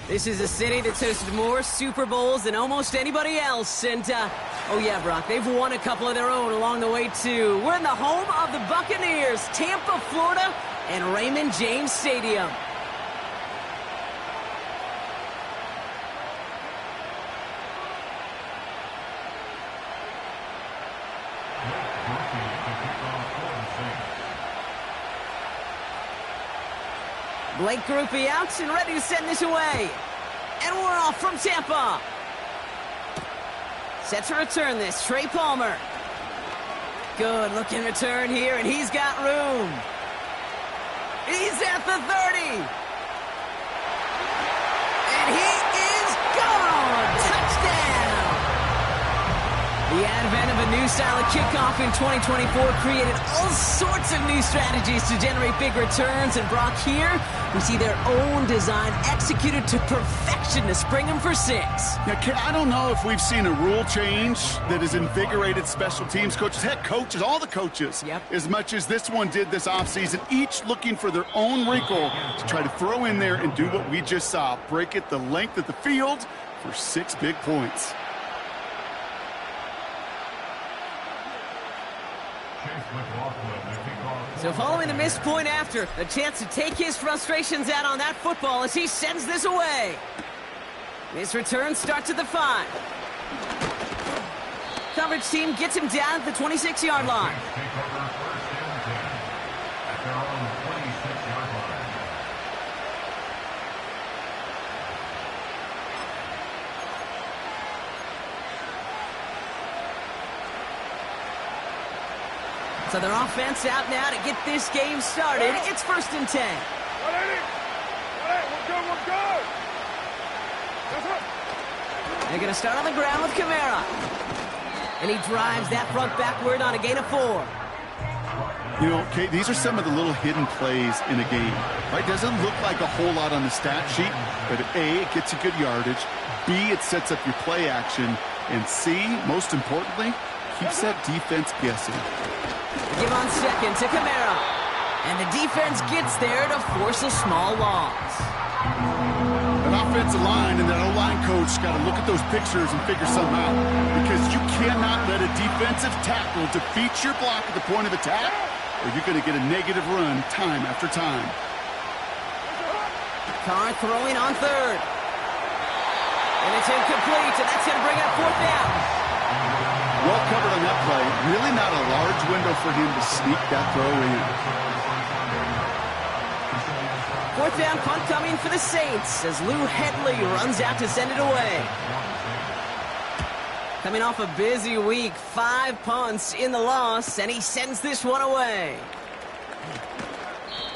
This is a city that's hosted more Super Bowls than almost anybody else. And, oh yeah, Brock, they've won a couple of their own along the way, too. We're in the home of the Buccaneers, Tampa, Florida, and Raymond James Stadium. Blake Grupe out and ready to send this away. And we're off from Tampa. Set to return this, Trey Palmer. Good looking return here, and he's got room. He's at the 30. And he is gone. Touchdown. The advent of a new style of kickoff in 2024 created all sorts of new strategies to generate big returns. And Brock, here, we see their own design executed to perfection to spring them for 6. Yeah, I don't know if we've seen a rule change that has invigorated special teams coaches, head coaches, all the coaches, as much as this one did this offseason, each looking for their own wrinkle to try to throw in there and do what we just saw, break it the length of the field for 6 big points. So following the missed point after, a chance to take his frustrations out on that football as he sends this away. This return starts at the 5. Coverage team gets him down at the 26-yard line. So their offense out now to get this game started. It's 1st and 10. They're going to start on the ground with Kamara. And he drives that front backward on a gain of 4. You know, Kate, these are some of the little hidden plays in a game. Right? Doesn't look like a whole lot on the stat sheet, but A, it gets you good yardage. B, it sets up your play action. And C, most importantly, keeps that defense guessing. Give on second to Kamara. And the defense gets there to force a small loss. An offensive line and that O-line coach got to look at those pictures and figure something out. Because you cannot let a defensive tackle defeat your block at the point of attack, or you're going to get a negative run time after time. Carr throwing on 3rd. And it's incomplete, and that's going to bring up 4th down. Well covered on that play. Really not a large window for him to sneak that throw in. 4th down punt coming for the Saints as Lou Hedley runs out to send it away. Coming off a busy week, 5 punts in the loss, and he sends this one away.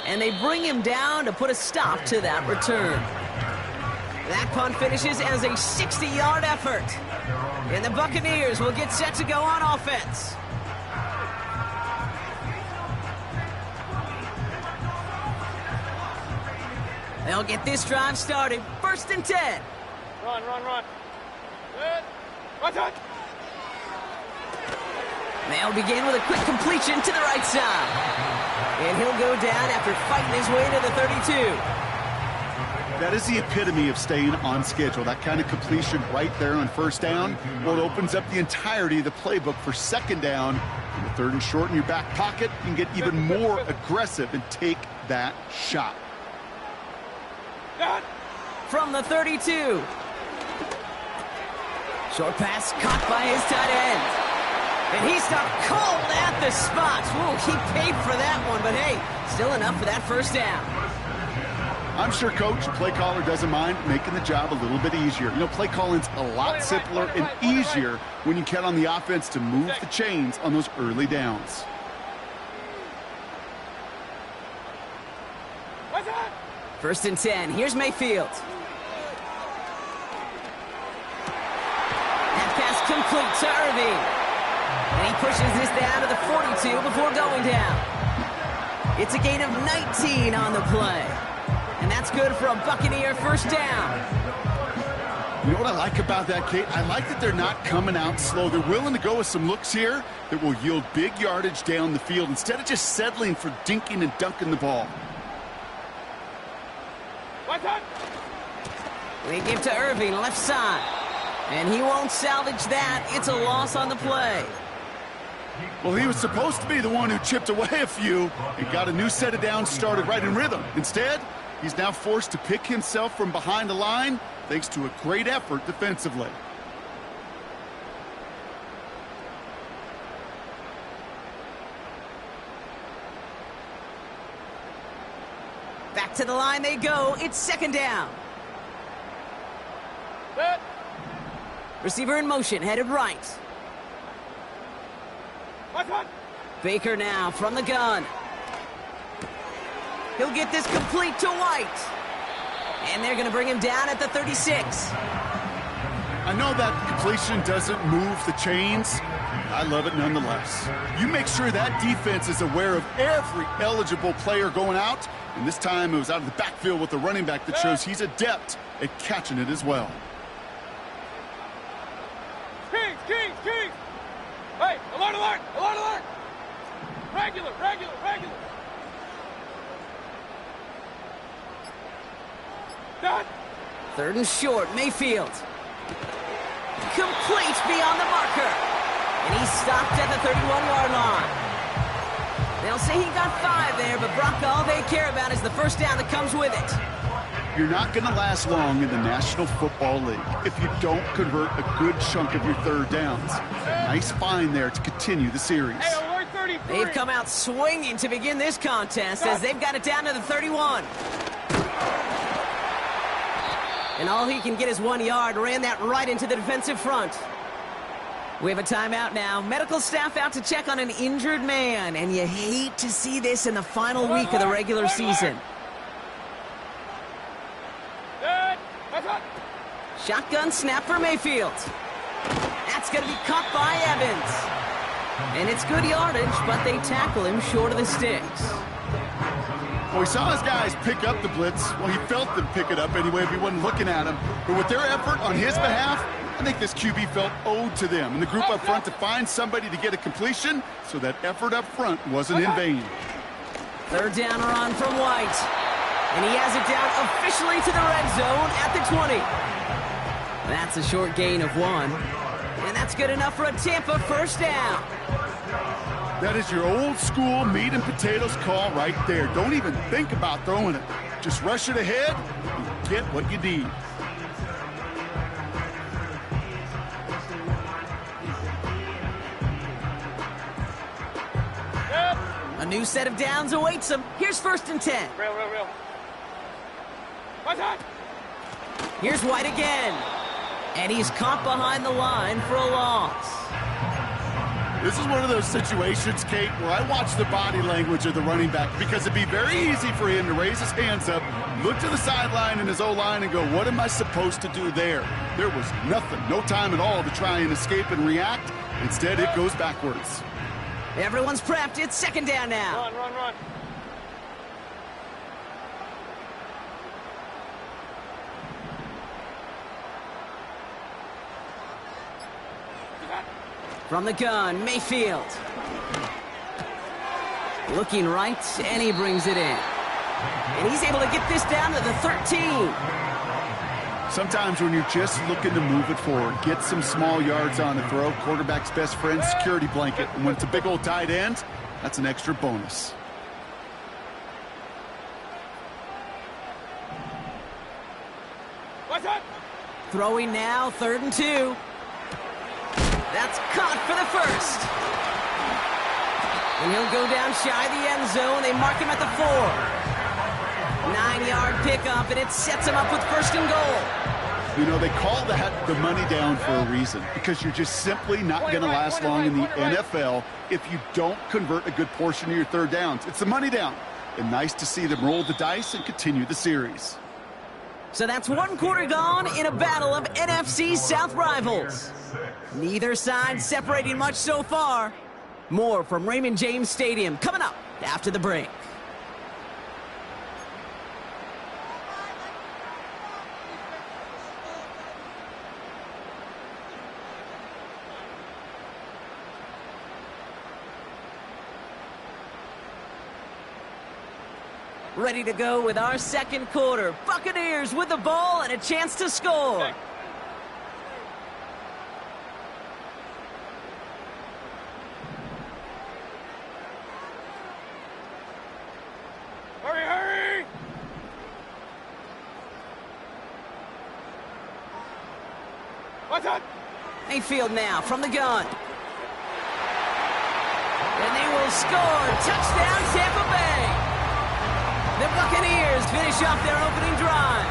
And they bring him down to put a stop to that return. That punt finishes as a 60-yard effort. And the Buccaneers will get set to go on offense. They'll get this drive started. 1st and 10. Run. Good. Run, touch. They'll begin with a quick completion to the right side. And he'll go down after fighting his way to the 32. That is the epitome of staying on schedule. That kind of completion right there on 1st down. Well, it opens up the entirety of the playbook for 2nd down. In the 3rd and short in your back pocket, you can get even more aggressive and take that shot. From the 32. Short pass caught by his tight end. And he stopped cold at the spot. Ooh, he paid for that one, but hey, still enough for that 1st down. I'm sure Coach, play caller, doesn't mind making the job a little bit easier. You know, play calling's a lot simpler and easier when you count on the offense to move the chains on those early downs. First and 10. Here's Mayfield. That pass complete to Irving. And he pushes this down to the 42 before going down. It's a gain of 19 on the play. And that's good for a Buccaneer 1st down. You know what I like about that, Kate? I like that they're not coming out slow. They're willing to go with some looks here that will yield big yardage down the field instead of just settling for dinking and dunking the ball. They give to Irving, left side. And he won't salvage that. It's a loss on the play. Well, he was supposed to be the one who chipped away a few and got a new set of downs started right in rhythm. Instead, he's now forced to pick himself from behind the line thanks to a great effort defensively. Back to the line they go. It's second down. Set. Receiver in motion, headed right. Hot. Baker now from the gun. He'll get this complete to White. And they're going to bring him down at the 36. I know that completion doesn't move the chains. I love it nonetheless. You make sure that defense is aware of every eligible player going out. And this time it was out of the backfield with a running back that shows he's adept at catching it as well. Kings! Hey, alert! Regular! Done! Third and short, Mayfield. Complete beyond the marker. And he's stopped at the 31-yard line. They'll say he got 5 there, but Brock, all they care about is the first down that comes with it. You're not going to last long in the National Football League if you don't convert a good chunk of your third downs. Nice find there to continue the series. Hey, alert 33! They've come out swinging to begin this contest as they've got it down to the 31. And all he can get is 1 yard, ran that right into the defensive front. We have a timeout now. Medical staff out to check on an injured man, and you hate to see this in the final week of the regular season. Shotgun snap for Mayfield. That's going to be caught by Evans. And it's good yardage, but they tackle him short of the sticks. Well, he saw his guys pick up the blitz. Well, he felt them pick it up anyway if he wasn't looking at him. But with their effort on his behalf, I think this QB felt owed to them and the group up front to find somebody to get a completion, so that effort up front wasn't in vain. Third down run from White. And he has it down officially to the red zone at the 20. That's a short gain of 1. And that's good enough for a Tampa first down. That is your old school meat and potatoes call right there. Don't even think about throwing it. Just rush it ahead and get what you need. A new set of downs awaits him. Here's first and 10. Real. Hot. Here's White again. And he's caught behind the line for a loss. This is one of those situations, Kate, where I watch the body language of the running back, because it'd be very easy for him to raise his hands up, look to the sideline in his O-line and go, what am I supposed to do there? There was nothing, no time at all to try and escape and react. Instead, it goes backwards. Everyone's prepped. It's second down now. Run. From the gun, Mayfield. Looking right, and he brings it in. And he's able to get this down to the 13. Sometimes when you're just looking to move it forward, get some small yards on the throw, quarterback's best friend, security blanket. And when it's a big old tight end, that's an extra bonus. Throwing now, 3rd and 2. That's caught for the first. And he'll go down shy of the end zone. They mark him at the 4. 9-yard pickup, and it sets him up with first and goal. You know, they call that the money down for a reason, because you're just simply not going to last long in the NFL if you don't convert a good portion of your third downs. It's the money down. And nice to see them roll the dice and continue the series. So that's 1 quarter gone in a battle of NFC South rivals. Neither side separating much so far. More from Raymond James Stadium coming up after the break. Ready to go with our second quarter. Buccaneers with the ball and a chance to score. Hurry, hurry! What's up? Mayfield now from the gun. And they will score. Touchdown, Tampa Bay. The Buccaneers finish off their opening drive.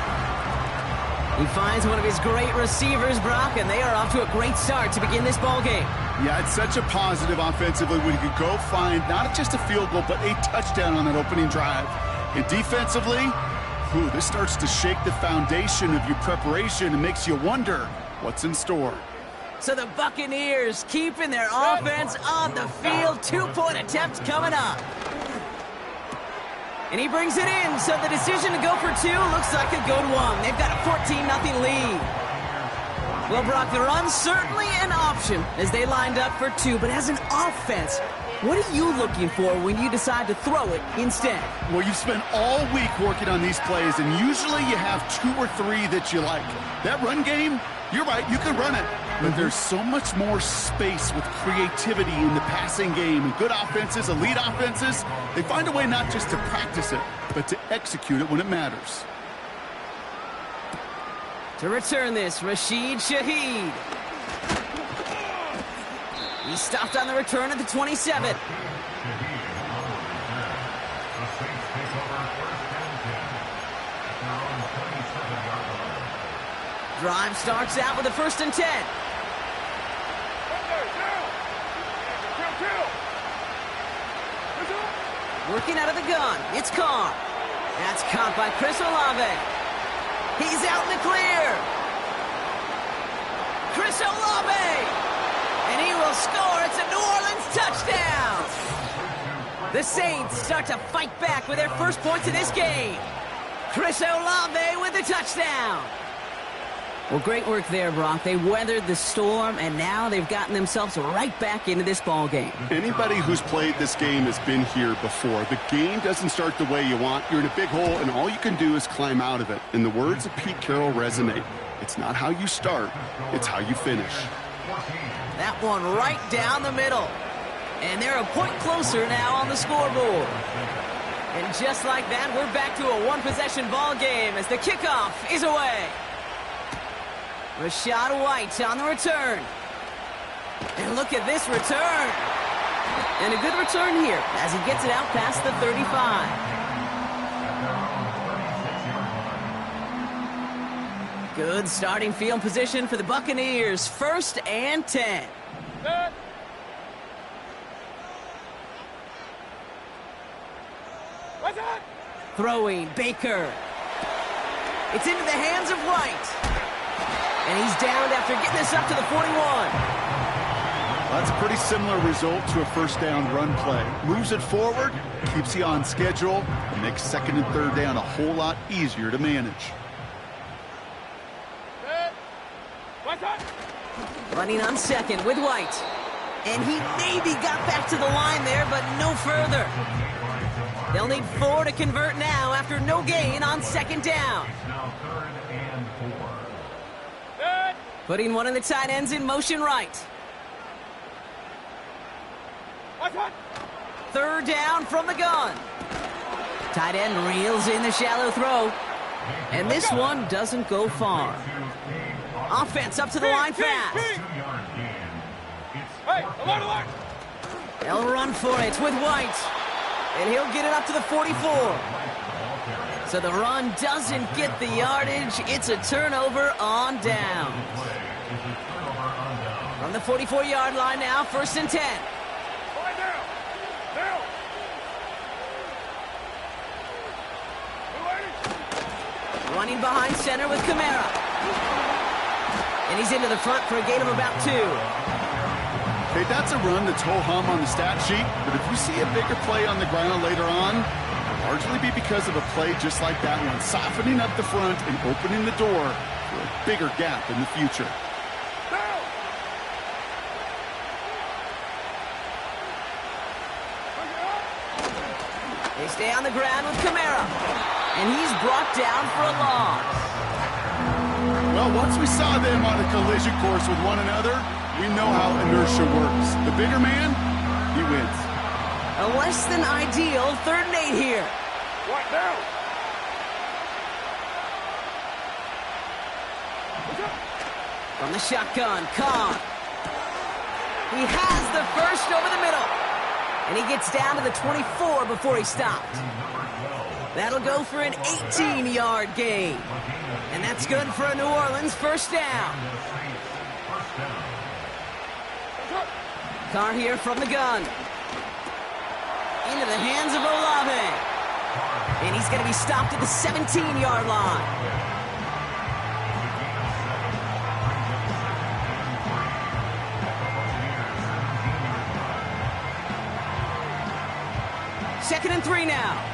He finds one of his great receivers, Brock, and they are off to a great start to begin this ball game. Yeah, it's such a positive offensively when you could go find not just a field goal, but a touchdown on that opening drive. And defensively, this starts to shake the foundation of your preparation and makes you wonder what's in store. So the Buccaneers keeping their offense on the field. 2-point attempt coming up. And he brings it in, so the decision to go for two looks like a good one. They've got a 14-0 lead. Well, Brock, the run's certainly an option as they lined up for two, but as an offense, what are you looking for when you decide to throw it instead? Well, you've spent all week working on these plays, and usually you have 2 or 3 that you like. That run game, you're right, you can run it. But there's so much more space with creativity in the passing game. And good offenses, elite offenses, they find a way not just to practice it, but to execute it when it matters. To return this, Rashid Shaheed. He stopped on the return at the 27. Drive starts out with a 1st and 10. Working out of the gun, it's Carr. That's caught by Chris Olave. He's out in the clear. Chris Olave. And he will score. It's a New Orleans touchdown. The Saints start to fight back with their first points of this game. Chris Olave with the touchdown. Well, great work there, Brock. They weathered the storm, and now they've gotten themselves right back into this ball game. Anybody who's played this game has been here before. The game doesn't start the way you want. You're in a big hole, and all you can do is climb out of it. And the words of Pete Carroll resonate. It's not how you start, it's how you finish. That one right down the middle. And they're a point closer now on the scoreboard. And just like that, we're back to a one-possession ball game as the kickoff is away. Rachaad White on the return. And look at this return. And a good return here as he gets it out past the 35. Good starting field position for the Buccaneers. 1st and 10. Set. What's that? Throwing, Baker. It's into the hands of White. And he's downed after getting this up to the 41. That's a pretty similar result to a 1st down run play. Moves it forward, keeps you on schedule, and makes 2nd and 3rd down a whole lot easier to manage. Set. What's that? Running on 2nd with White. And he maybe got back to the line there, but no further. They'll need 4 to convert now after no gain on 2nd down. Now 3rd and 4. Set. Putting one of the tight ends in motion right. What's that? 3rd down from the gun. Tight end reels in the shallow throw. And this one doesn't go far. Offense up to the line fast. Hey, alert, alert! They'll run for it with White. And he'll get it up to the 44. So the run doesn't get the yardage. It's a turnover on down. From the 44-yard line now, 1st and 10. Right down. Down. Running behind center with Kamara. And he's into the front for a gain of about 2. Okay, that's a run that's ho-hum on the stat sheet, but if you see a bigger play on the ground later on, it'll largely be because of a play just like that one, softening up the front and opening the door for a bigger gap in the future. Down. They stay on the ground with Kamara. And he's brought down for a loss. Well, once we saw them on a collision course with one another, we know how inertia works. The bigger man, he wins. A less than ideal 3rd and 8 here. What now? From the shotgun, Carr. He has the first over the middle. And he gets down to the 24 before he stopped. That'll go for an 18-yard gain. And that's good for a New Orleans first down. Carr here from the gun. Into the hands of Olave. And he's going to be stopped at the 17-yard line. Second and 3 now.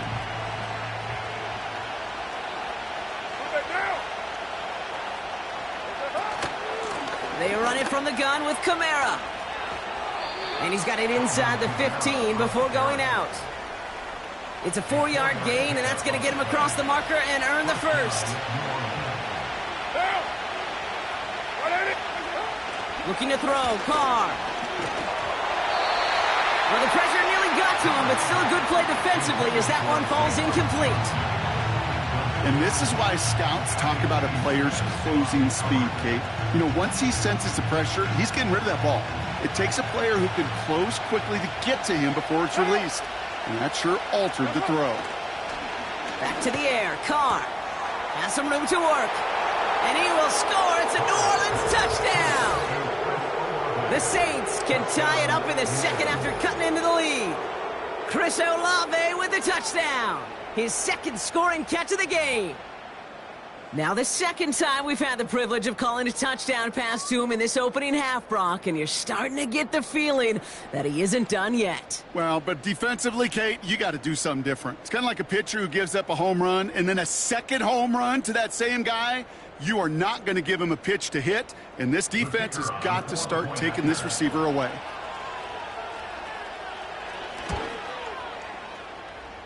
They run it from the gun with Kamara. And he's got it inside the 15 before going out. It's a 4-yard gain, and that's going to get him across the marker and earn the first. Looking to throw, Carr. Well, the pressure nearly got to him, but still a good play defensively as that one falls incomplete. And this is why scouts talk about a player's closing speed, Kate. You know, once he senses the pressure, he's getting rid of that ball. It takes a player who can close quickly to get to him before it's released. And that sure altered the throw. Back to the air, Carr has some room to work. And he will score. It's a New Orleans touchdown. The Saints can tie it up in the second after cutting into the lead. Chris Olave with the touchdown. His second scoring catch of the game. Now the second time we've had the privilege of calling a touchdown pass to him in this opening half, Brock, and you're starting to get the feeling that he isn't done yet. Well, but defensively, Kate, you got to do something different. It's kind of like a pitcher who gives up a home run and then a second home run to that same guy. You are not going to give him a pitch to hit, and this defense has got to start taking this receiver away.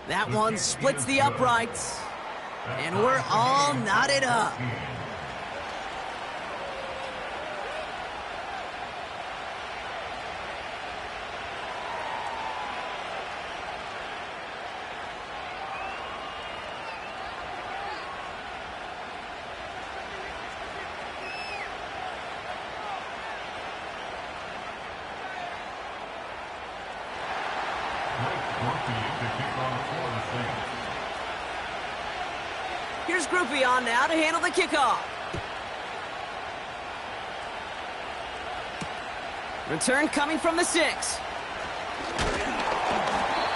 That one splits the uprights, and we're all knotted up. Here's Groupie on now to handle the kickoff. Return coming from the 6.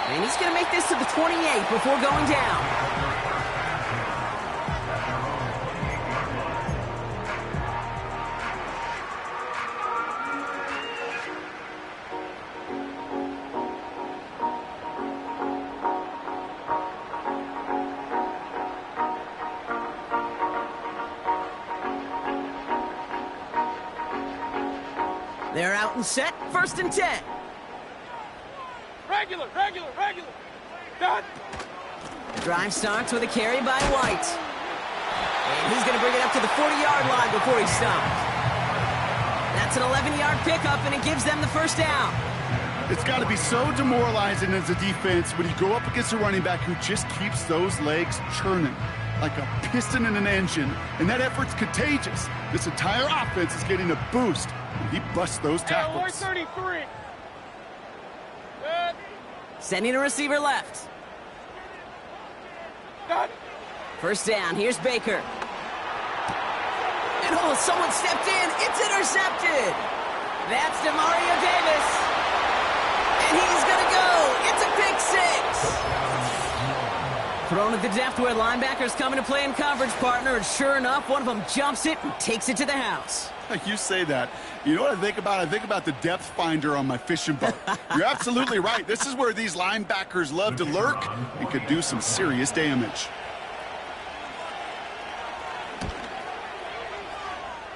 And he's going to make this to the 28 before going down. They're out and set, 1st and 10. Regular. Done. The drive starts with a carry by White. And he's going to bring it up to the 40-yard line before he stopped. That's an 11-yard pickup, and it gives them the first down. It's got to be so demoralizing as a defense when you go up against a running back who just keeps those legs churning like a piston in an engine, and that effort's contagious. This entire offense is getting a boost, and he busts those tackles. 33. Sending a receiver left. Done. First down, here's Baker. And oh, someone stepped in. It's intercepted. That's DeMario Davis. And he's going to go. It's a pick 6. Thrown at the depth where linebackers come into play in coverage, partner, and sure enough, one of them jumps it and takes it to the house. You say that. You know what I think about? I think about the depth finder on my fishing boat. You're absolutely right. This is where these linebackers love to lurk and could do some serious damage.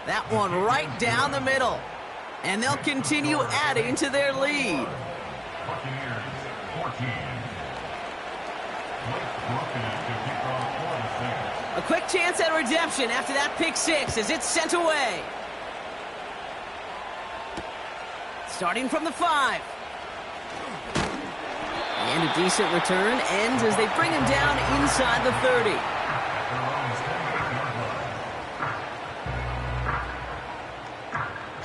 That one right down the middle. And they'll continue adding to their lead. A quick chance at redemption after that pick six as it's sent away. Starting from the 5. And a decent return ends as they bring him down inside the 30.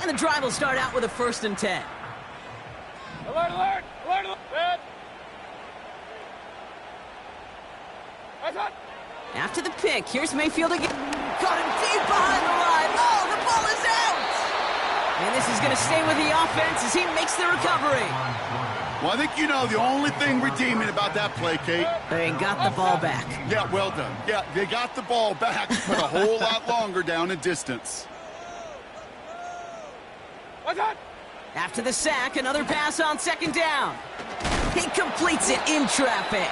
And the drive will start out with a 1st and 10. Alert, alert! Alert, alert! Dead! That's hot! After the pick, here's Mayfield again. Caught him deep behind the line. Oh, the ball is out! And this is going to stay with the offense as he makes the recovery. Well, I think you know the only thing redeeming about that play, Kate. They got the ball back. Yeah, well done. Yeah, they got the ball back, but a whole lot longer down in distance. What's hot? After the sack, another pass on 2nd down. He completes it in traffic.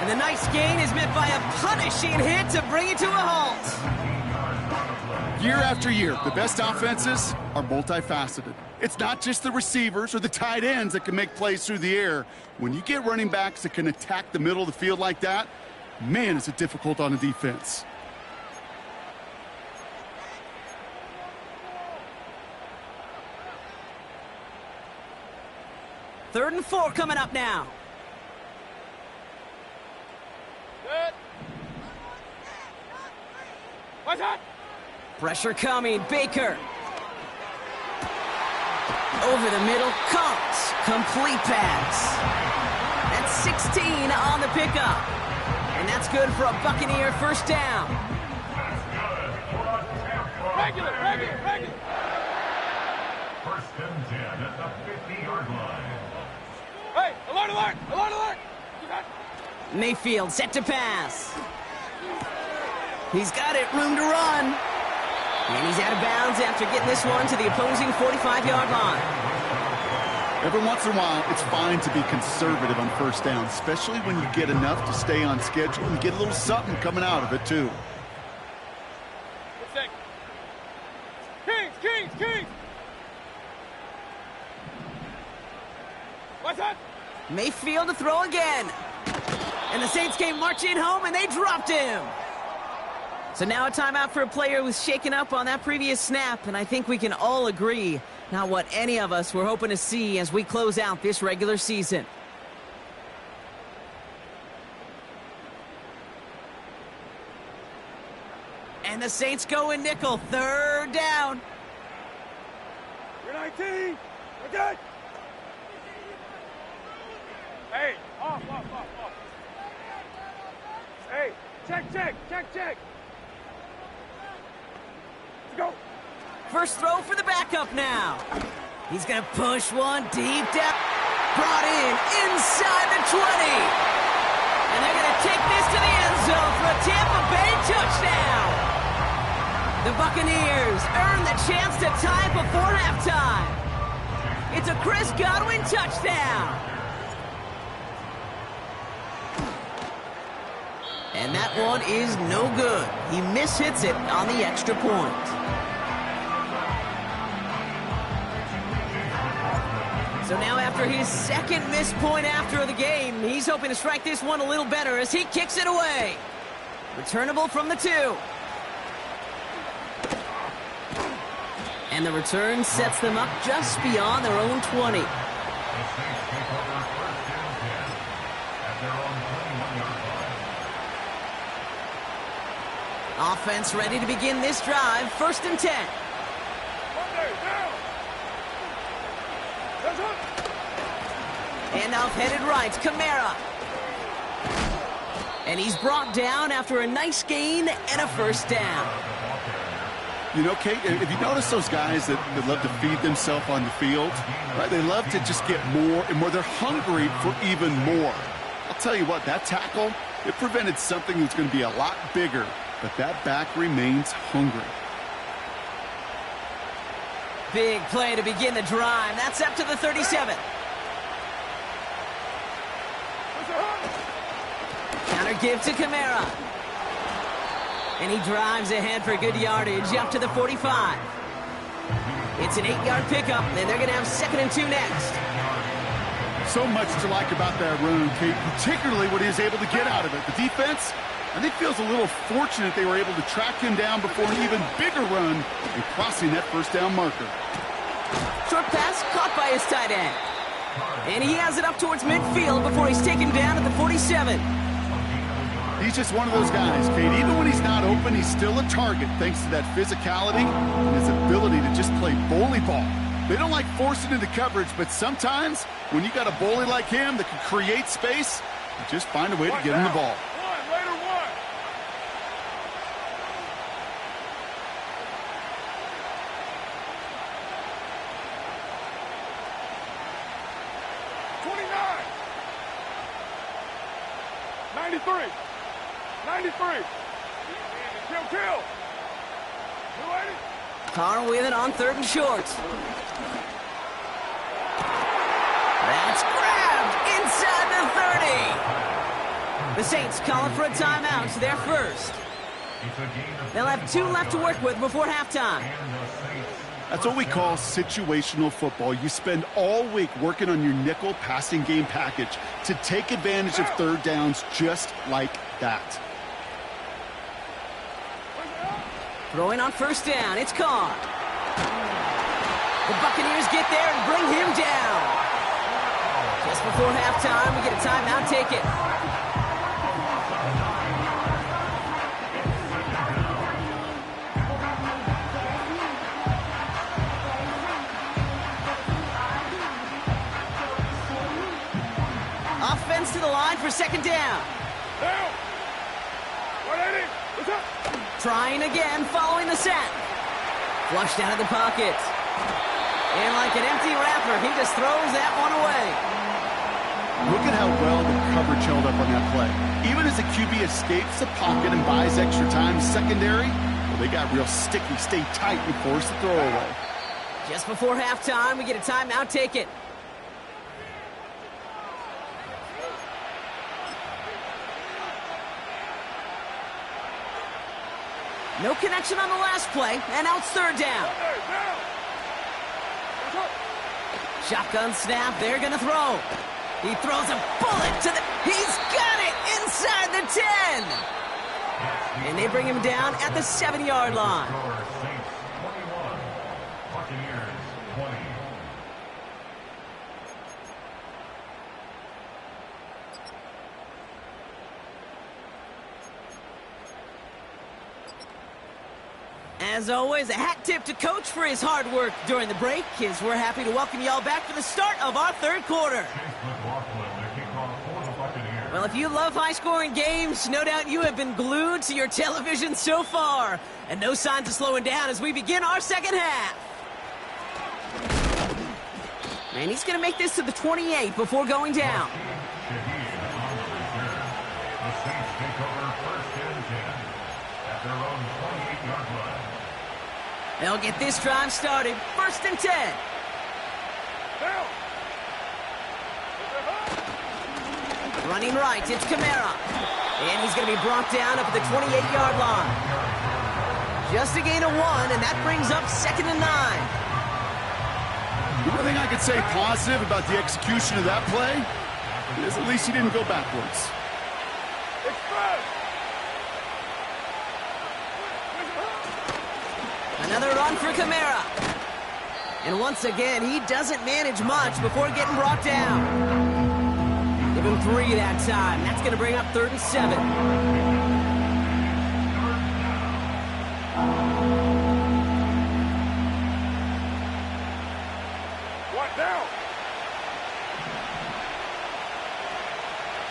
And the nice gain is met by a punishing hit to bring it to a halt. Year after year, the best offenses are multifaceted. It's not just the receivers or the tight ends that can make plays through the air. When you get running backs that can attack the middle of the field like that, man, is it difficult on a defense. Third and 4 coming up now. Dead! What's hot? Pressure coming. Baker. Over the middle. Comes. Complete pass. That's 16 on the pickup. And that's good for a Buccaneer 1st down. Regular, regular, regular! 1st and 10 at the 50-yard line. Hey, alert, alert! Alert, alert! Mayfield set to pass. He's got it. Room to run. And he's out of bounds after getting this one to the opposing 45-yard line. Every once in a while, it's fine to be conservative on 1st down, especially when you get enough to stay on schedule and get a little something coming out of it, too. Kings, Kings, Kings! What's that? Mayfield to throw again. And the Saints came marching home, and they dropped him. So now a timeout for a player who was shaken up on that previous snap, and I think we can all agree, not what any of us were hoping to see as we close out this regular season. And the Saints go in nickel, 3rd down. You're 19! We're good! Hey, off, off, off, off. Hey, check, check, check, check. Let's go. First throw for the backup now. He's going to push one deep down. Brought in inside the 20. And they're going to take this to the end zone for a Tampa Bay touchdown. The Buccaneers earn the chance to tie before halftime. It's a Chris Godwin touchdown. And that one is no good. He mishits it on the extra point. So now after his 2nd missed point after the game, he's hoping to strike this one a little better as he kicks it away. Returnable from the 2. And the return sets them up just beyond their own 20. The Saints take over 1st and 10 at their own 21-yard line. Offense ready to begin this drive. 1st and 10. Monday, down! That's up! Handoff headed right. Kamara. And he's brought down after a nice gain and a 1st down. You know, Kate, if you notice those guys that love to feed themselves on the field, right? They love to just get more and more. They're hungry for even more. I'll tell you what, that tackle, it prevented something that's going to be a lot bigger, but that back remains hungry. Big play to begin the drive. That's up to the 37. Counter give to Kamara. And he drives ahead for good yardage up to the 45. It's an 8-yard pickup, and they're going to have 2nd and 2 next. So much to like about that run, Kate, particularly what he was able to get out of it. The defense, I think feels a little fortunate they were able to track him down before an even bigger run and crossing that first down marker. Short pass caught by his tight end. And he has it up towards midfield before he's taken down at the 47. He's just one of those guys, Kate. Even when he's not open, he's still a target thanks to that physicality and his ability to just play bully ball. They don't like forcing into coverage, but sometimes when you got a bully like him that can create space, you just find a way to get him the ball. Later one. 93. 93. Kill. 280. Carr with it on 3rd and short. That's grabbed inside the 30. The Saints calling for a timeout, so they're first. They'll have 2 left to work with before halftime. That's what we call situational football. You spend all week working on your nickel passing game package to take advantage of 3rd downs just like that. Throwing on 1st down, it's Carr. The Buccaneers get there and bring him down. Just before halftime, we get a timeout, take it. Offense to the line for 2nd down. Down. 180. What's up? Trying again, following the sack. Flushed out of the pocket. And like an empty wrapper, he just throws that one away. Look at how well the coverage held up on that play. Even as the QB escapes the pocket and buys extra time secondary, well, they got real sticky, stay tight, and force the throw away. Just before halftime, we get a timeout, take it. No connection on the last play, and now it's 3rd down. Shotgun snap, they're gonna throw. He throws a bullet to the... He's got it inside the 10! And they bring him down at the 7-yard line. As always, a hat tip to Coach for his hard work during the break, as we're happy to welcome y'all back for the start of our 3rd quarter. Well, if you love high-scoring games, no doubt you have been glued to your television so far. And no signs of slowing down as we begin our 2nd half. And he's going to make this to the 28 before going down. They'll get this drive started. 1st and 10. Running right, it's Kamara. And he's going to be brought down up at the 28-yard line. Just a gain of 1, and that brings up 2nd and 9. The one thing I could say positive about the execution of that play is at least he didn't go backwards. Another run for Kamara. And once again, he doesn't manage much before getting brought down. Give him 3 that time. That's going to bring up 3rd and 7. What down?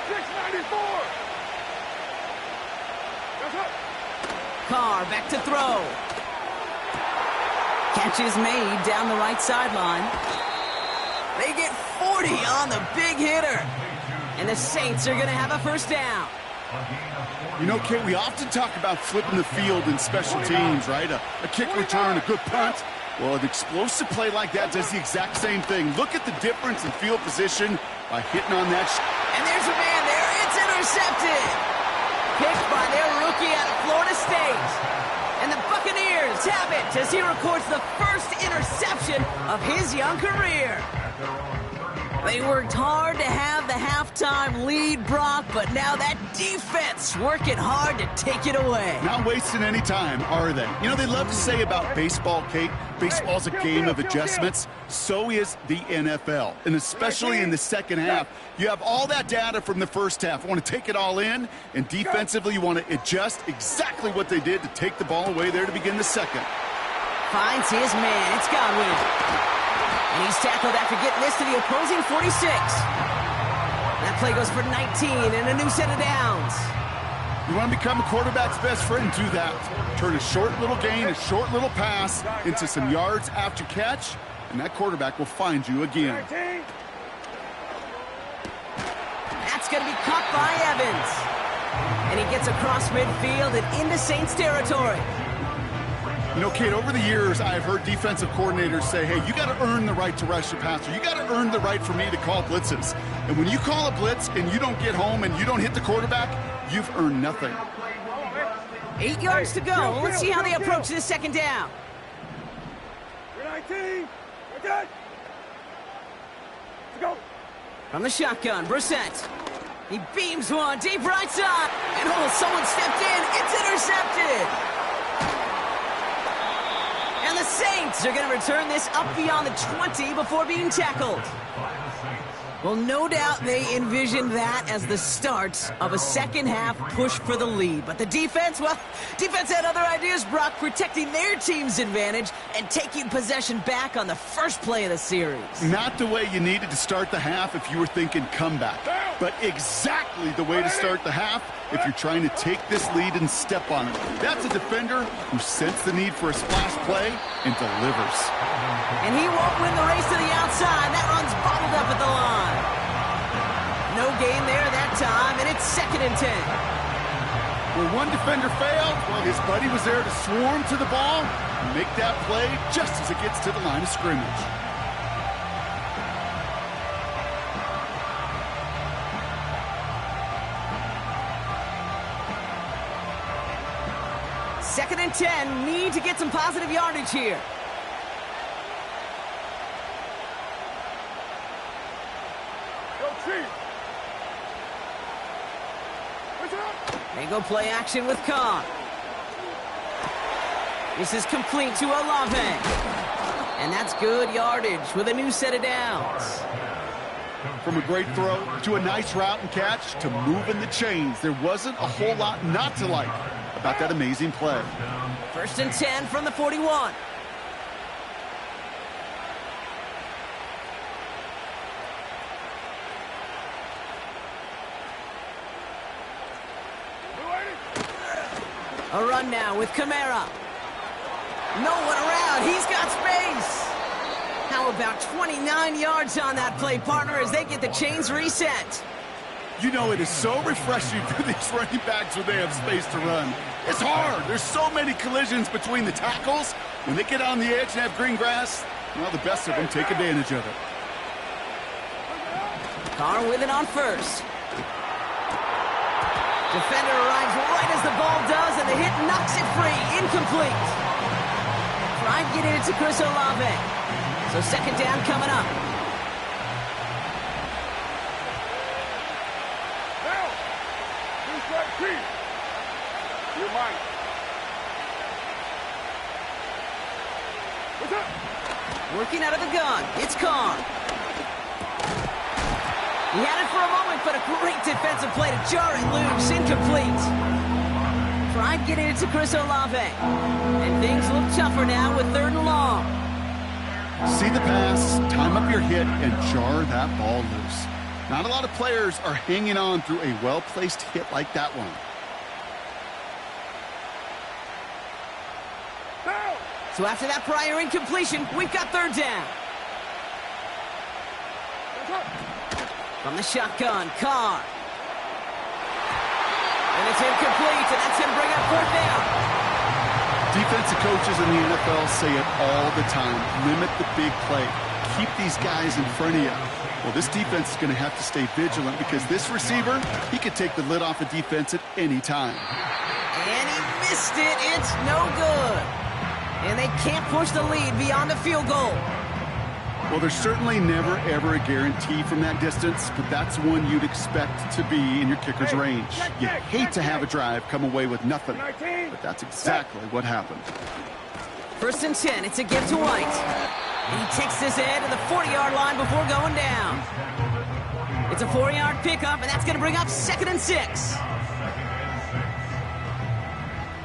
694. That's up. Carr back to throw. Catch is made down the right sideline. They get 40 on the big hitter. And the Saints are going to have a 1st down. You know, Kate, we often talk about flipping the field in special teams, right? A kick return, a good punt. Well, an explosive play like that does the exact same thing. Look at the difference in field position by hitting on that. And there's a man there. It's intercepted. Picked by their rookie out of Florida State. And the Buccaneers have it as he records the 1st interception of his young career. They worked hard to have the halftime lead, Brock, but now that defense working hard to take it away. Not wasting any time, are they? You know, they love to say about baseball, Kate, baseball's a game of adjustments. So is the NFL, and especially in the second half. You have all that data from the first half. You want to take it all in, and defensively you want to adjust exactly what they did to take the ball away there to begin the second. Finds his man. It's Godwin. And he's tackled after getting this to the opposing 46. That play goes for 19 and a new set of downs. You want to become a quarterback's best friend, do that. Turn a short little gain, a short little pass into some yards after catch, and that quarterback will find you again. That's going to be caught by Evans. And he gets across midfield and into Saints territory. You know, Kate, over the years, I've heard defensive coordinators say, hey, you got to earn the right to rush your passer. You got to earn the right for me to call blitzes. And when you call a blitz and you don't get home and you don't hit the quarterback, you've earned nothing. 8 yards to go. Let's see how they approach this second down. You're 19. You're good. Let's go. From the shotgun, Brissett. He beams one deep right side. And someone stepped in. It's intercepted. And the Saints are going to return this up beyond the 20 before being tackled. Well, no doubt they envisioned that as the start of a second-half push for the lead. But the defense, well, defense had other ideas, Brock, protecting their team's advantage and taking possession back on the first play of the series. Not the way you needed to start the half if you were thinking comeback, but exactly the way to start the half if you're trying to take this lead and step on it. That's a defender who sensed the need for a splash play and delivers. And he won't win the race to the outside. That run's bottled up at the line. No gain there that time, and it's 2nd and 10. Where one defender failed, well, his buddy was there to swarm to the ball and make that play just as it gets to the line of scrimmage. Second and 10, need to get some positive yardage here. Go Chiefs. They go play action with Khan. This is complete to Olave. And that's good yardage with a new set of downs. From a great throw to a nice route and catch to moving the chains, there wasn't a whole lot not to like about that amazing play. 1st and 10 from the 41. A run now with Kamara. No one around. He's got space. How about 29 yards on that play, partner, as they get the chains reset? You know, it is so refreshing for these running backs when they have space to run. It's hard. There's so many collisions between the tackles. When they get on the edge and have green grass, well, the best of them take advantage of it. Carr with it on first. Defender arrives right as the ball does, and the hit knocks it free. Incomplete. Tried getting it to Chris Olave. So second down coming up. Now, two-strike Chiefs. You're mine. What's up? Working out of the gun. It's Carr. He had it for a moment, but a great defensive play to jar it loose. Incomplete. Tried getting it to Chris Olave. And things look tougher now with 3rd and long. See the pass, time up your hit, and jar that ball loose. Not a lot of players are hanging on through a well-placed hit like that one. Now. So after that prior incompletion, we've got 3rd down. From the shotgun, Carr. And it's incomplete, and that's going to bring up 4th down. Defensive coaches in the NFL say it all the time. Limit the big play. Keep these guys in front of you. Well, this defense is going to have to stay vigilant because this receiver, he could take the lid off a defense at any time. And he missed it. It's no good. And they can't push the lead beyond the field goal. Well, there's certainly never, ever a guarantee from that distance, but that's one you'd expect to be in your kicker's range. You hate to have a drive come away with nothing, but that's exactly what happened. 1st and 10, it's a give to White. And he takes this in to the 40-yard line before going down. It's a 4-yard pickup, and that's going to bring up 2nd and 6.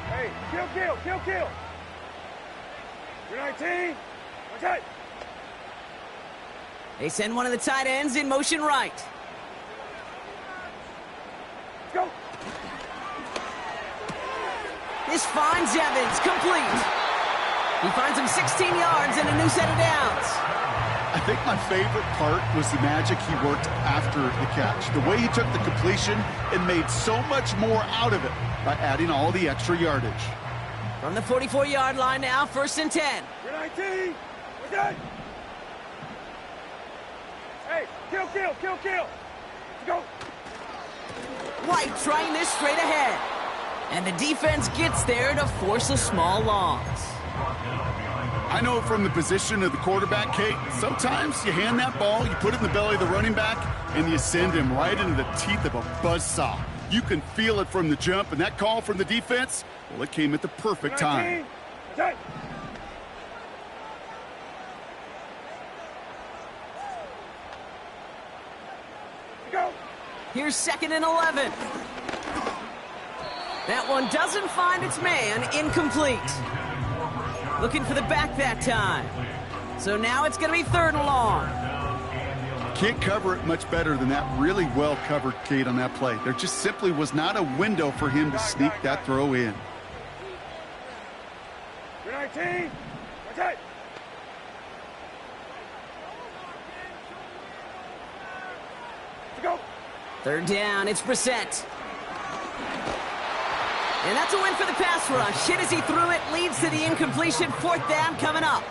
Hey, kill. You're 19. Okay. They send one of the tight ends in motion right. Let's go. This finds Evans, complete. He finds him 16 yards and a new set of downs. I think my favorite part was the magic he worked after the catch. The way he took the completion and made so much more out of it by adding all the extra yardage. From the 44-yard line now, 1st and 10. You're 19. Okay. Hey, kill. Let's go. White trying this straight ahead. And the defense gets there to force a small loss. I know from the position of the quarterback, Kate, sometimes you hand that ball, you put it in the belly of the running back, and you send him right into the teeth of a buzzsaw. You can feel it from the jump, and that call from the defense, well, it came at the perfect time. Okay. Go. Here's 2nd and 11. That one doesn't find its man, incomplete. Looking for the back that time. So now it's going to be 3rd and long. Can't cover it much better than that really well covered, Kate, on that play. There just simply was not a window for him to sneak that throw in. You're 19. Okay. Let's go. 3rd down, it's Brissett. And that's a win for the pass rush. Hit as he threw it, leads to the incompletion. 4th down coming up.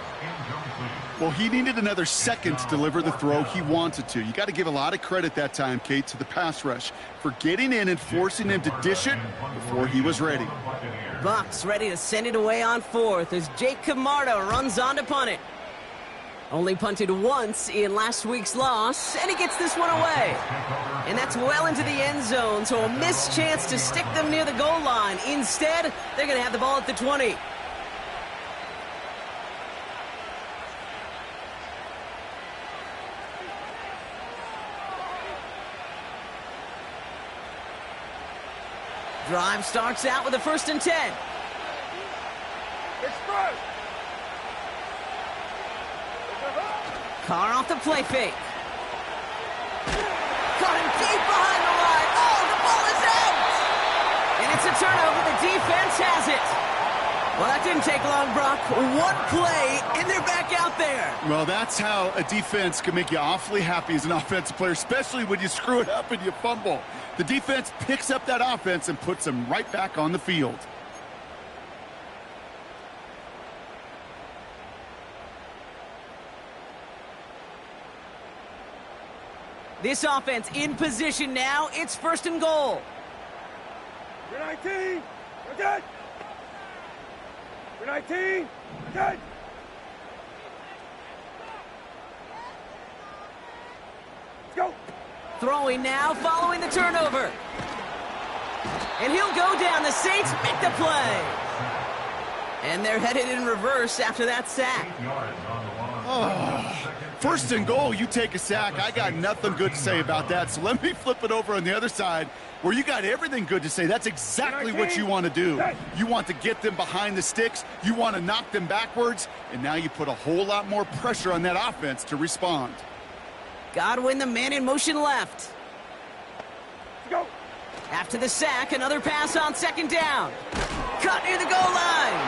Well, he needed another second to deliver the throw he wanted to. You got to give a lot of credit that time, Kate, to the pass rush for getting in and forcing him to dish it before he was ready. Bucs ready to send it away on 4th as Jake Camardo runs on to punt it. Only punted once in last week's loss, and he gets this one away. And that's well into the end zone, so a missed chance to stick them near the goal line. Instead, they're going to have the ball at the 20. Drive starts out with a 1st and 10. Express. Carr off the play fake. Caught him deep behind the line. Oh, the ball is out! And it's a turnover. The defense has it. Well, that didn't take long, Brock. One play, and they're back out there. Well, that's how a defense can make you awfully happy as an offensive player, especially when you screw it up and you fumble. The defense picks up that offense and puts them right back on the field. This offense in position now. It's 1st and goal. You're 19. Okay. You're 19. Okay. Let's go. Throwing now, following the turnover. And he'll go down. The Saints make the play. And they're headed in reverse after that sack. Oh, 1st and goal, you take a sack. I got nothing good to say about that. So let me flip it over on the other side where you got everything good to say. That's exactly what you want to do. You want to get them behind the sticks. You want to knock them backwards. And now you put a whole lot more pressure on that offense to respond. Godwin, the man in motion left. Go. After the sack, another pass on 2nd down. Cut near the goal line.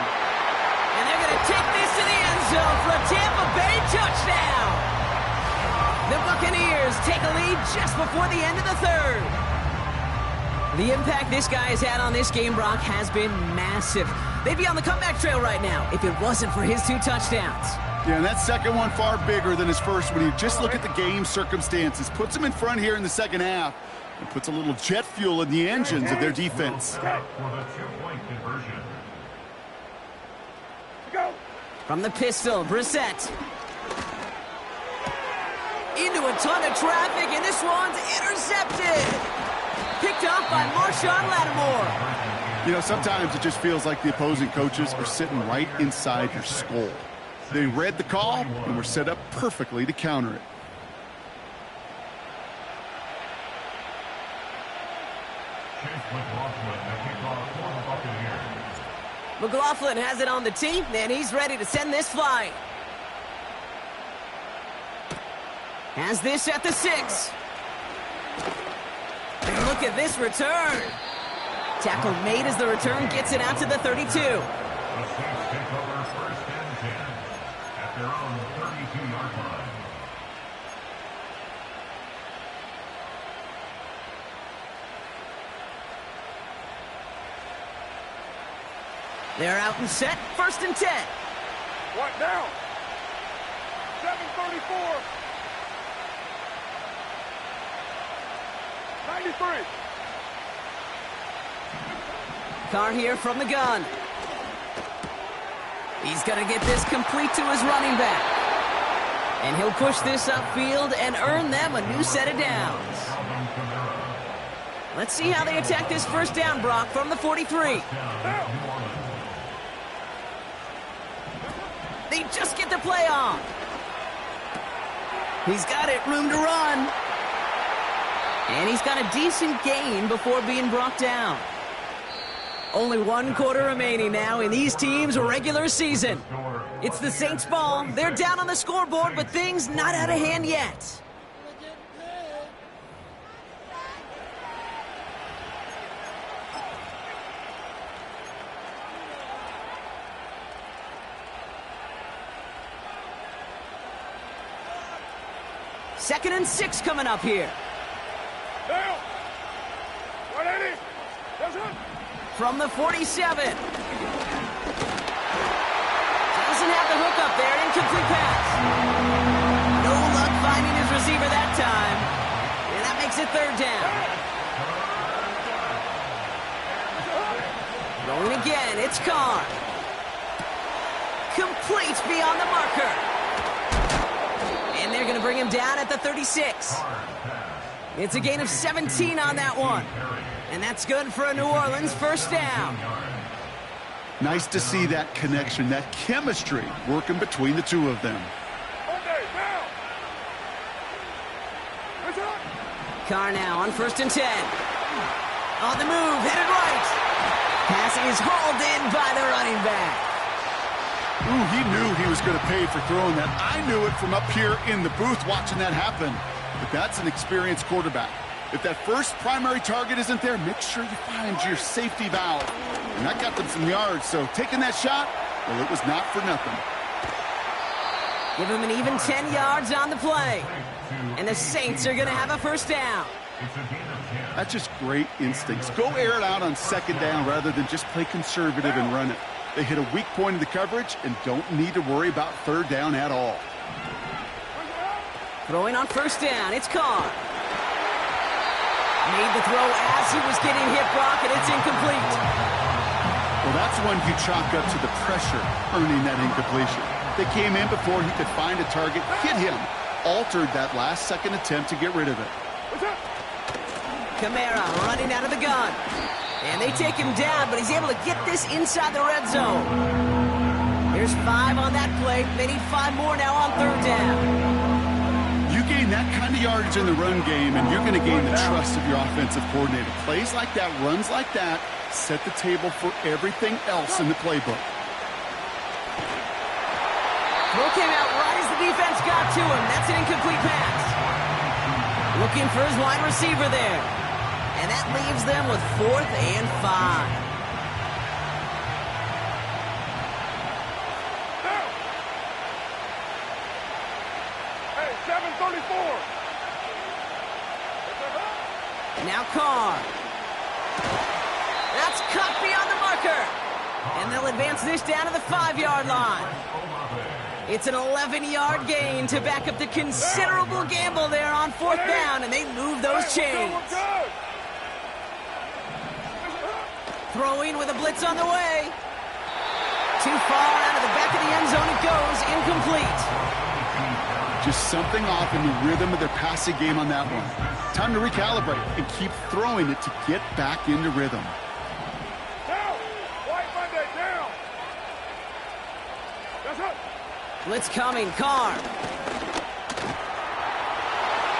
And they're going to take this to the end zone for a Tampa Bay touchdown. The Buccaneers take a lead just before the end of the 3rd. The impact this guy has had on this game, Brock, has been massive. They'd be on the comeback trail right now if it wasn't for his 2 touchdowns. Yeah, and that second one far bigger than his first when you just look at the game circumstances. Puts them in front here in the 2nd half and puts a little jet fuel in the engines of their defense. For the 2-point conversion. Go. From the pistol, Brissett. into a ton of traffic, and this one's intercepted. Picked off by Marshawn Lattimore. You know, sometimes it just feels like the opposing coaches are sitting right inside your skull. They read the call and were set up perfectly to counter it. McLaughlin has it on the tee, and he's ready to send this flying. Has this at the 6. And look at this return. Tackle made as the return gets it out to the 32. The Saints take over 1st and 10 at their own 32-yard line. They're out and set, 1st and 10. What now? 7:34. 93. Carr here from the gun. He's going to get this complete to his running back. And he'll push this upfield and earn them a new set of downs. Let's see how they attack this 1st down, Brock, from the 43. They just get the play on. He's got it, room to run. And he's got a decent gain before being brought down. Only 1 quarter remaining now in these teams' regular season. It's the Saints' ball. They're down on the scoreboard, but things not out of hand yet. Second and 6 coming up here. Down. 180. That's it. From the 47. Doesn't have the hook up there. Incomplete pass. No luck finding his receiver that time. And that makes it 3rd down. Going again. It's Carr. Complete beyond the marker. And they're going to bring him down at the 36. It's a gain of 17 on that one. And that's good for a New Orleans 1st down. Nice to see that connection, that chemistry working between the two of them. Carr now on 1st and 10. On the move, headed right. Pass is hauled in by the running back. Ooh, he knew he was going to pay for throwing that. I knew it from up here in the booth watching that happen. But that's an experienced quarterback. If that first primary target isn't there, make sure you find your safety valve. And that got them some yards, so taking that shot, well, it was not for nothing. Give him an even 10 yards on the play. And the Saints are going to have a 1st down. That's just great instincts. Go air it out on 2nd down rather than just play conservative and run it. They hit a weak point in the coverage and don't need to worry about 3rd down at all. Throwing on 1st down, it's Carr. Made the throw as he was getting hit, Brock, and it's incomplete. Well, that's one you chalk up to the pressure earning that incompletion. They came in before he could find a target, hit him, altered that last-second attempt to get rid of it. Kamara running out of the gun. And they take him down, but he's able to get this inside the red zone. Here's 5 on that play. They need 5 more now on 3rd down. You gain that kind of yardage in the run game, and you're going to gain the trust of your offensive coordinator. Plays like that, runs like that, set the table for everything else in the playbook. Throw came out right as the defense got to him. That's an incomplete pass. Looking for his wide receiver there. And that leaves them with 4th and 5. Now Carr. That's cut beyond the marker. And they'll advance this down to the 5-yard line. It's an 11-yard gain to back up the considerable gamble there on 4th down, and they move those chains. Throwing with a blitz on the way. Too far out of the back of the end zone it goes, incomplete. Just something off in the rhythm of their passing game on that one. Time to recalibrate and keep throwing it to get back into rhythm. Down! White Monday, down! That's it! Blitz coming, Carr.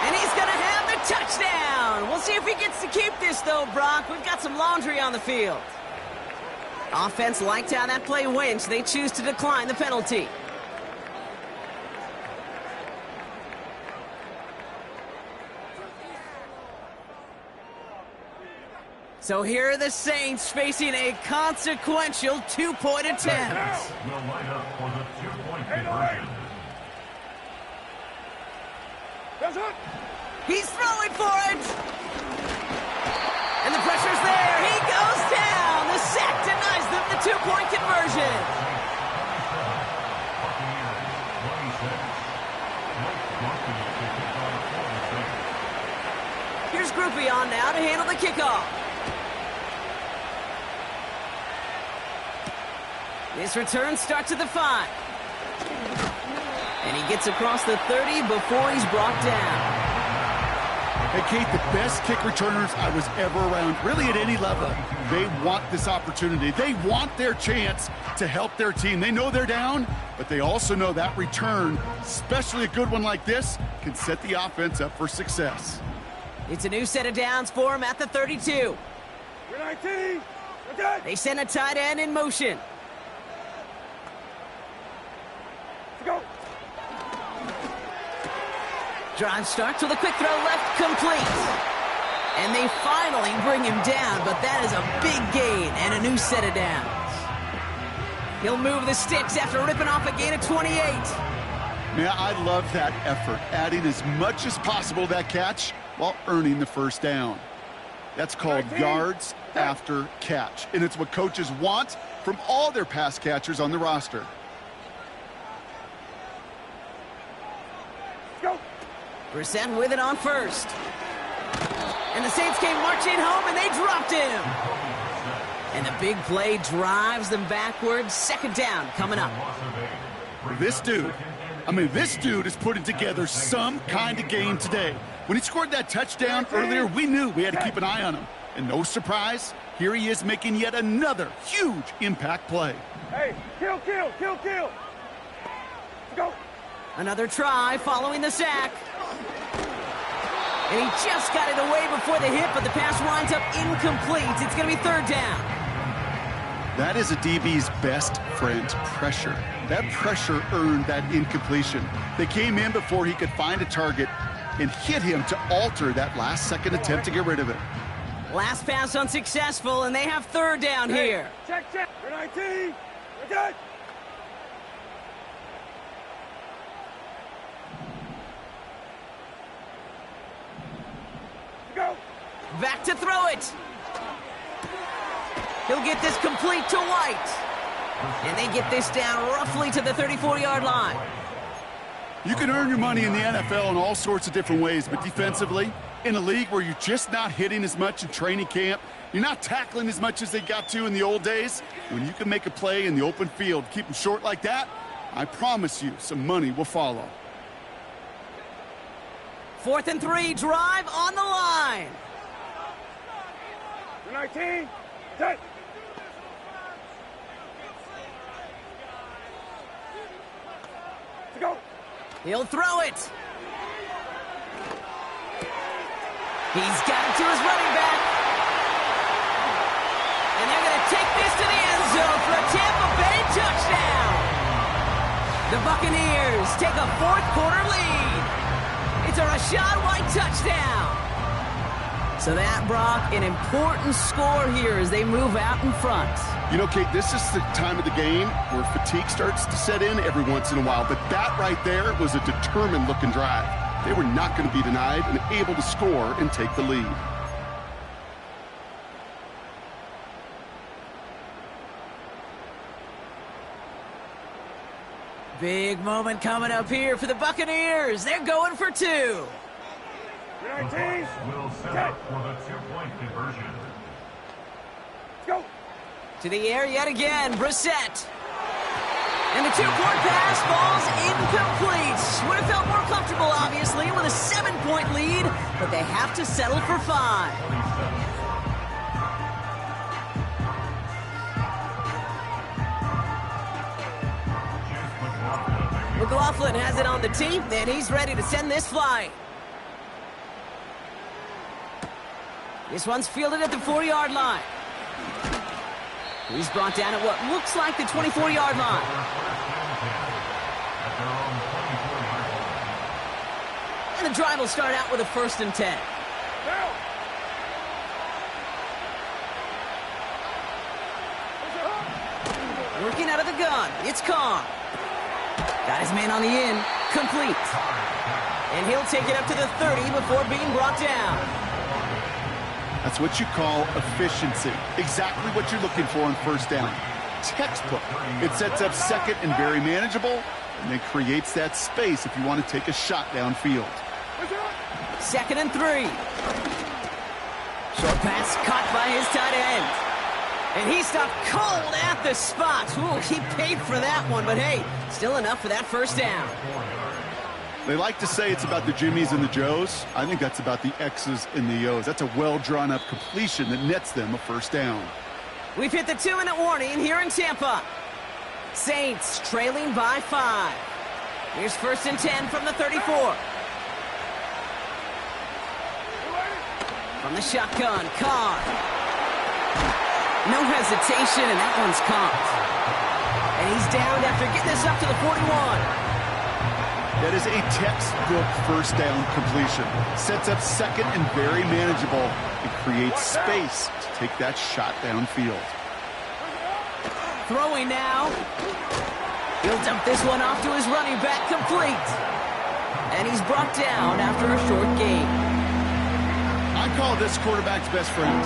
And he's going to have the touchdown. We'll see if he gets to keep this, though, Brock. We've got some laundry on the field. Offense liked how that play went, so they choose to decline the penalty. So here are the Saints facing a consequential two-point attempt. Will line up for the two-point conversion. That's it! He's throwing for it. And the pressure's there. He goes down. The sack denies them the two-point conversion. Here's Groupie on now to handle the kickoff. This return starts at the 5. And he gets across the 30 before he's brought down. Hey, Kate, the best kick returners I was ever around, really at any level, they want this opportunity. They want their chance to help their team. They know they're down, but they also know that return, especially a good one like this, can set the offense up for success. It's a new set of downs for him at the 32. You're 19! Okay! They send a tight end in motion. Let's go! Drive starts with a quick throw left, complete. And they finally bring him down, but that is a big gain and a new set of downs. He'll move the sticks after ripping off a gain of 28. Man, I love that effort, adding as much as possible to that catch while earning the first down. That's called yards after catch, and it's what coaches want from all their pass catchers on the roster. Go! Brissett with it on first. And the Saints came marching home, and they dropped him. And the big play drives them backwards. Second down coming up. This dude is putting together some kind of game today. When he scored that touchdown earlier, we knew we had to keep an eye on him. And no surprise, here he is making yet another huge impact play. Hey, kill, kill, kill, kill! Let's go! Another try following the sack. And he just got it away before the hit, but the pass winds up incomplete. It's going to be third down. That is a DB's best friend, pressure. That pressure earned that incompletion. They came in before he could find a target and hit him to alter that last-second attempt to get rid of it. Last pass unsuccessful, and they have third down here. Check, check! You're 19! Okay! Go! Back to throw it. He'll get this complete to White. And they get this down roughly to the 34-yard line. You can earn your money in the NFL in all sorts of different ways, but defensively, in a league where you're just not hitting as much in training camp, you're not tackling as much as they got to in the old days, when you can make a play in the open field, keep them short like that, I promise you some money will follow. 4th and 3, drive on the line. You're 19! Okay! Let's go! He'll throw it. He's got it to his running back. And they're going to take this to the end zone for a Tampa Bay touchdown. The Buccaneers take a fourth-quarter lead. It's a Rachaad White touchdown. So that, Brock, an important score here as they move out in front. You know, Kate, this is the time of the game where fatigue starts to set in every once in a while, but that right there was a determined-looking drive. They were not going to be denied and able to score and take the lead. Big moment coming up here for the Buccaneers. They're going for 2. You're 19! Will set up for the two-point conversion. Let's go! To the air yet again, Brissett. And the two-point pass falls incomplete. Would have felt more but they have to settle for 5. McLaughlin has it on the tee, and he's ready to send this flying. This one's fielded at the 4-yard line. He's brought down at what looks like the 24-yard line. And the drive will start out with a 1st and 10. Working out of the gun, it's Carr. Got his man on the in, complete. And he'll take it up to the 30 before being brought down. That's what you call efficiency. Exactly what you're looking for on 1st down. Textbook. It sets up 2nd and very manageable, and it creates that space if you want to take a shot downfield. 2nd and 3. Short pass caught by his tight end. And he stopped cold at the spot. Ooh, he paid for that one, but hey, still enough for that 1st down. They like to say it's about the Jimmies and the Joes. I think that's about the X's and the O's. That's a well-drawn-up completion that nets them a 1st down. We've hit the 2-minute warning here in Tampa. Saints trailing by 5. Here's 1st and 10 from the 34. From the shotgun, Carr. No hesitation, and that one's caught. And he's down after getting this up to the 41. That is a textbook 1st down completion. Sets up 2nd and very manageable. It creates space to take that shot downfield. Throwing now. He'll dump this one off to his running back, complete. And he's brought down after a short gain. I call this quarterback's best friend.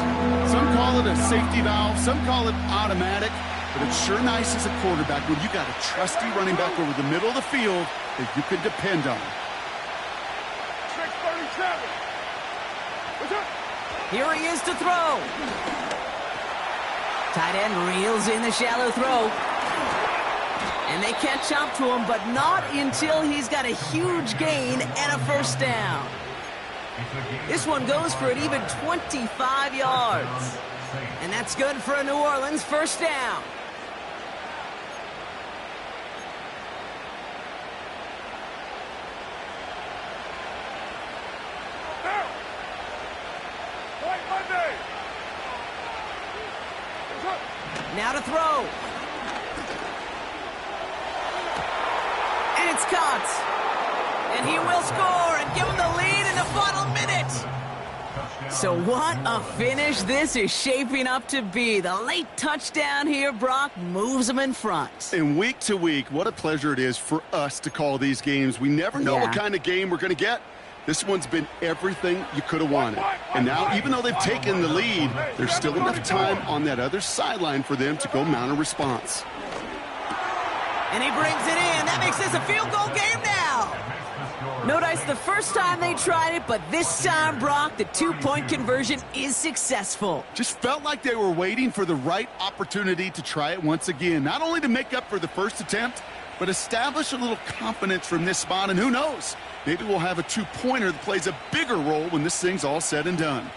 Some call it a safety valve, some call it automatic, but it's sure nice as a quarterback when you got a trusty running back over the middle of the field that you can depend on. 637. Here he is to throw. Tight end reels in the shallow throw. And they catch up to him, but not until he's got a huge gain and a 1st down. This one goes for an even 25 yards. And that's good for a New Orleans 1st down. Now to throw. And it's caught. And he will score and give him the lead in the final minute. So what a finish this is shaping up to be. The late touchdown here, Brock, moves them in front. And week to week, what a pleasure it is for us to call these games. We never know what kind of game we're going to get. This one's been everything you could have wanted. And now, even though they've taken the lead, there's still enough time on that other sideline for them to go mount a response. And he brings it in. That makes this a field goal game now. No dice the first time they tried it, but this time, Brock, the 2-point conversion is successful. Just felt like they were waiting for the right opportunity to try it once again. Not only to make up for the first attempt, but establish a little confidence from this spot. And who knows, maybe we'll have a 2-pointer that plays a bigger role when this thing's all said and done.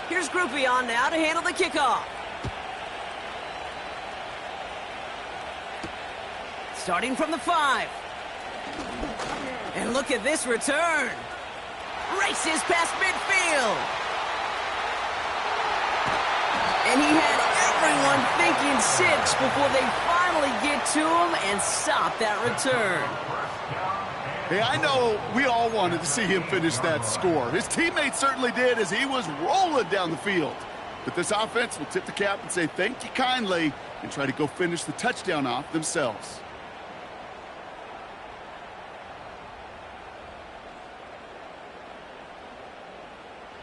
Here's Groupie on now to handle the kickoff. Starting from the 5. And look at this return. Races past midfield. And he had everyone thinking 6 before they finally get to him and stop that return. Hey, I know we all wanted to see him finish that score. His teammates certainly did as he was rolling down the field. But this offense will tip the cap and say thank you kindly and try to go finish the touchdown off themselves.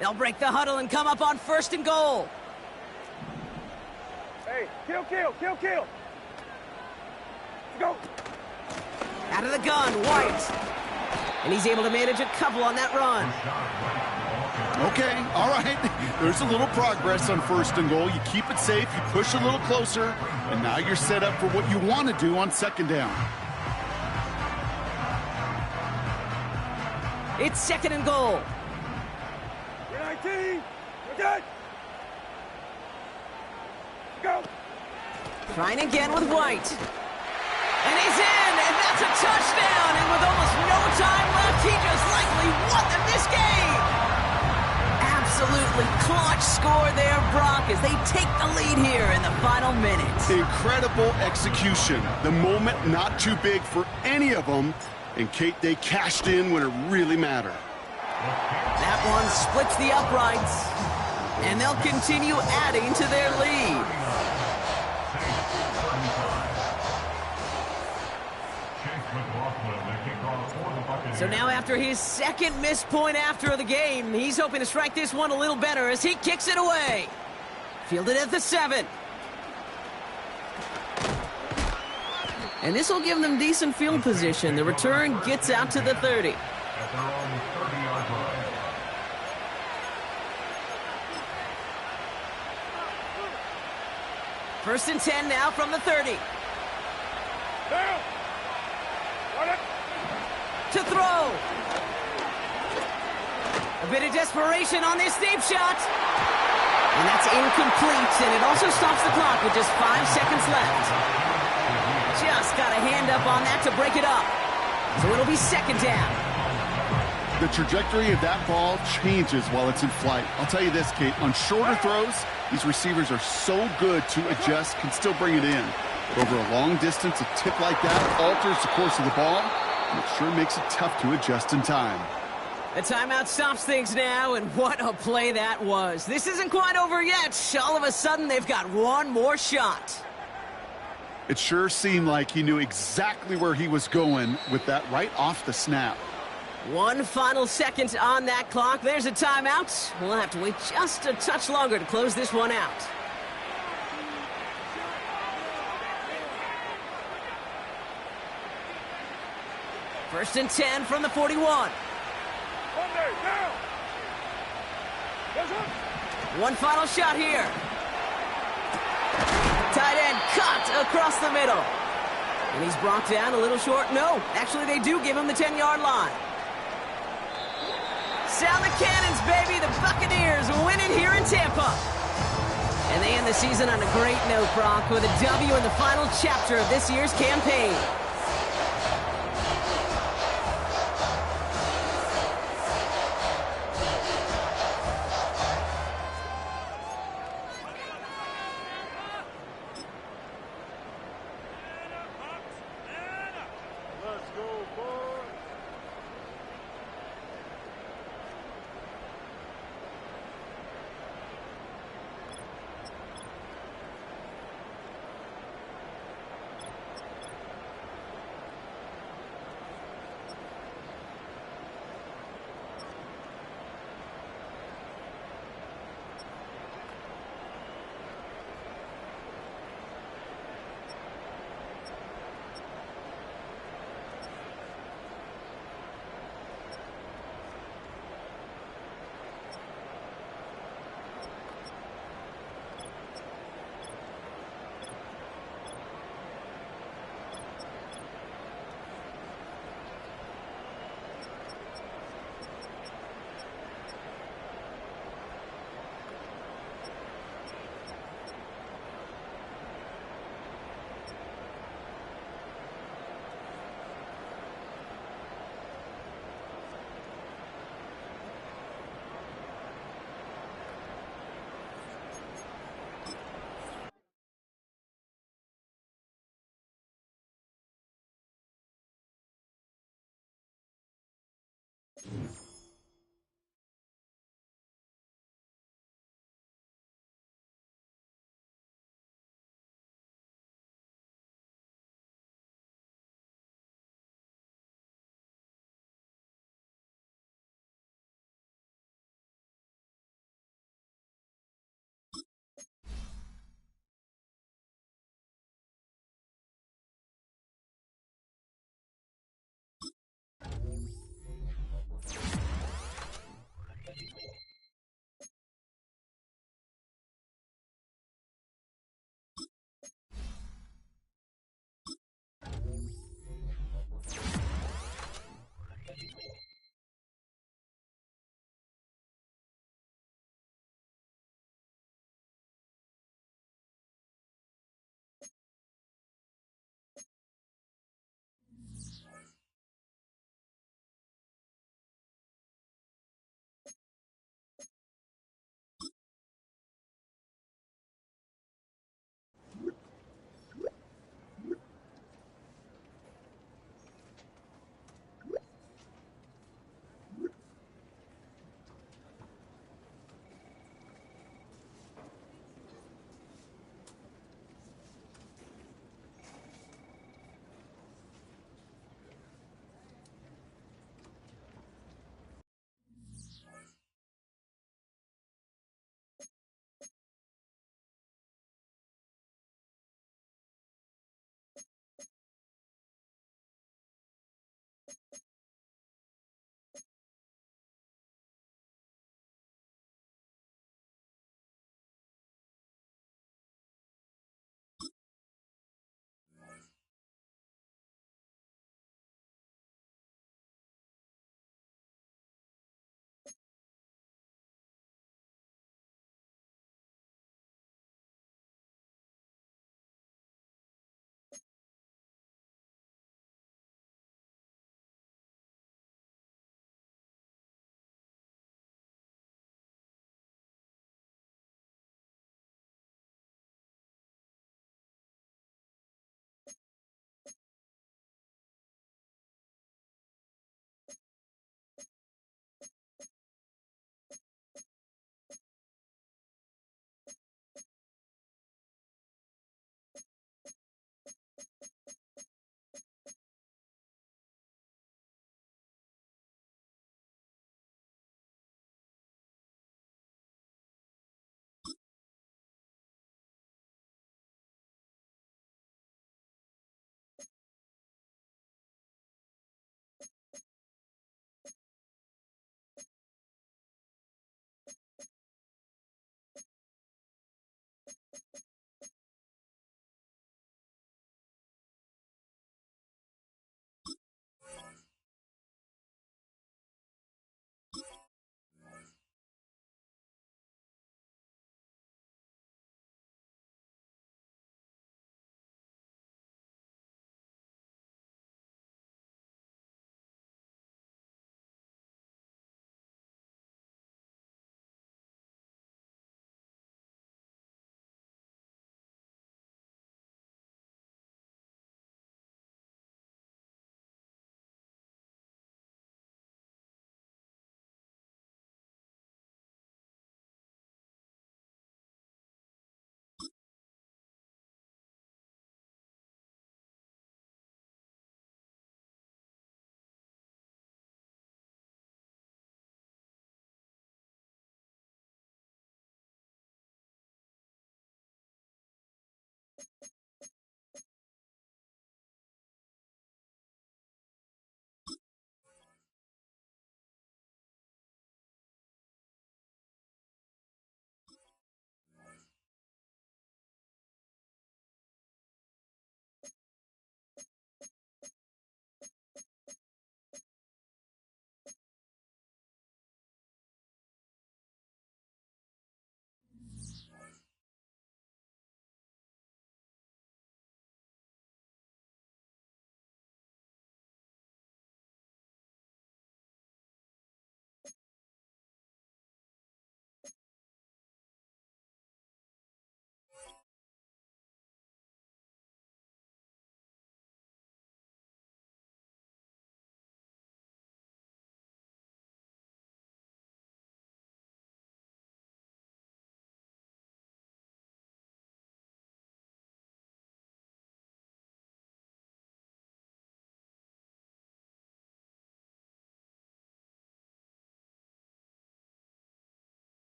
They'll break the huddle and come up on 1st and goal. Hey, kill. Go. Out of the gun, White. And he's able to manage a couple on that run. Okay, all right. There's a little progress on 1st and goal. You keep it safe, you push a little closer, and now you're set up for what you want to do on 2nd down. It's 2nd and goal. You're 19. You're good. Go. Trying again with White. And he's in, and that's a touchdown. And with almost no time left, he just likely won them this game. Absolutely clutch score there, Brock, as they take the lead here in the final minutes. Incredible execution. The moment not too big for any of them. And, Kate, they cashed in when it really mattered. That one splits the uprights, and they'll continue adding to their lead. So now after his 2nd missed point after the game, he's hoping to strike this one a little better as he kicks it away. Fielded at the 7. And this will give them decent field position. The return gets out to the 30. At their own 30-yard line. First and 10 now from the 30. Down. Run it. To throw. A bit of desperation on this deep shot. And that's incomplete, and it also stops the clock with just 5 seconds left. Just got a hand up on that to break it up. So it'll be 2nd down. The trajectory of that ball changes while it's in flight. I'll tell you this, Kate, on shorter throws, these receivers are so good to adjust, can still bring it in. But over a long distance, a tip like that alters the course of the ball, and it sure makes it tough to adjust in time. The timeout stops things now, and what a play that was. This isn't quite over yet. All of a sudden, they've got one more shot. It sure seemed like he knew exactly where he was going with that right off the snap. One final second on that clock. There's a timeout. We'll have to wait just a touch longer to close this one out. First and 10 from the 41. One final shot here. Tight end cut across the middle. And he's brought down a little short. No, actually they do give him the 10-yard line. Sound the cannons, baby. The Buccaneers win it here in Tampa. And they end the season on a great note, Brock, with a W in the final chapter of this year's campaign.